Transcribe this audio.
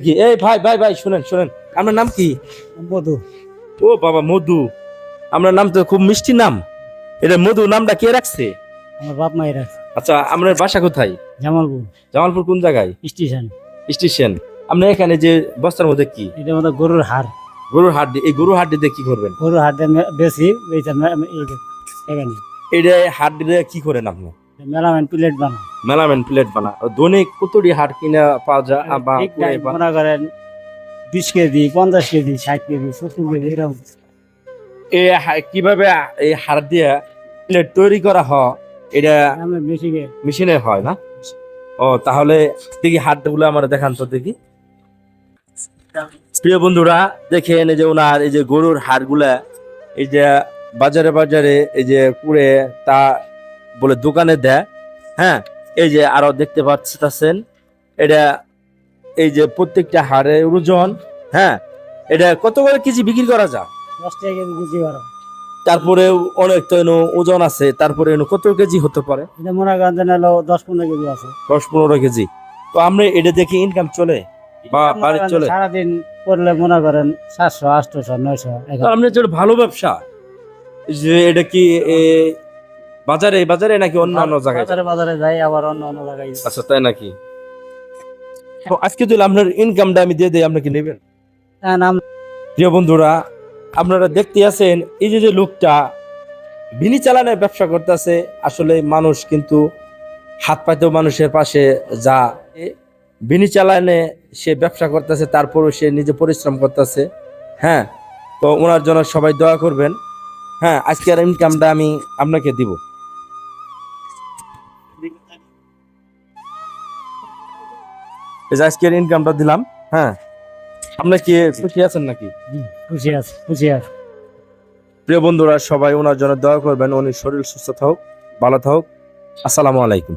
এই ভাই ভাই ভাই শুনেন শুনেন, আপনার নাম কি? মধু। ও বাবা মধু, আপনার নাম তো খুব মিষ্টি নাম। এটা মধু নামটা কে রাখছে? আমার বাপ মায়ের আছে। আচ্ছা, আপনার বাসা কোথায়? জামালপুর জামালপুর কোন জায়গায়? স্টেশন। স্টেশন। আপনার এখানে যে বস্তার মধ্যে কি? এটা আমাদের গরুর হাড়। গরুর হাড্ডি। এই গরুর হাড্ডি দিয়ে কি করবেন? গরুর হাড়টা বেশি এখানে এটা হাড্ডি দিয়ে কি করেন আপনি? মেলামেন প্লেট বানায়। মেলামেন প্লেট বানা। দৈনিক কতটি হাড় কিনা পাওয়া যায় বা ঠিক নাই, মনে করেন 20 কেজি 50 কেজি 60 কেজি 70 কেজি এরকম। কিভাবে এই হাড় দিয়ে প্লেট তৈরি করা হয়? এটা আমরা মেশিনে মেশিনে হয় না? ও তাহলে দেখি হাড়গুলো আমার দেখান তো দেখি। প্রিয় বন্ধুরা দেখেন, এই যে ওনার এই যে গরুর হাড়গুলা, এই যে বাজারে বাজারে এই যে কুড়ে তা বলে দোকানে দেয়। হ্যাঁ, এই যে আরো দেখতে পাচ্ছেন এটা, এই যে প্রত্যেকটা হাড়ের ওজন। হ্যাঁ, এটা কত করে কেজি বিক্রি করা যায়? 10 টাকা কেজি কেজি বারো। তারপরে অনেক তো এনো ওজন আছে, তারপরে এনো কত কেজি হতে পারে? এটা মনে করেন যে হলো 10-15 কেজি আছে। 10-15 কেজি। তো আমরা এটা দেখে ইনকাম চলে বা বাড়ি চলে? সারাদিন করলে মনে করেন 700 800 900 তো আপনার জন্য ভালো ব্যবসা। যে এটা কি বাজারে বাজারে নাকি অন্য অন্য জায়গায়? বাজারে বাজারে যাই, আবার অন্য অন্য জায়গায় যাই। আচ্ছা, তাই নাকি? তো আজকে যদি আপনার ইনকামটা আমি দিয়ে দিই, আপনি কি নেবেন? হ্যাঁ, নাম প্রিয় বন্ধুরা, আপনারা দেখতে আছেন এই যে যে লোকটা বিনি চালানের ব্যবসা করতেছে। আসলে মানুষ কিন্তু হাত পাতেও মানুষের পাশে যা বিনি চালানে সে ব্যবসা করতেছে, তারপরও সে নিজে পরিশ্রম করতেছে। হ্যাঁ, তো ওনার জন্য সবাই দোয়া করবেন। হ্যাঁ, আজকের ইনকামটা আমি আপনাকে দিব। এই যে আজকের ইনকামটা দিলাম। হ্যাঁ, আপনি কি খুশি আছেন নাকি? খুশি আছে, খুশি আছে। প্রিয় বন্ধুরা, সবাই ওনার জন্য দোয়া করবেন, উনি শরীর সুস্থ থাকুক, ভালো থাকুক। আসসালামু আলাইকুম।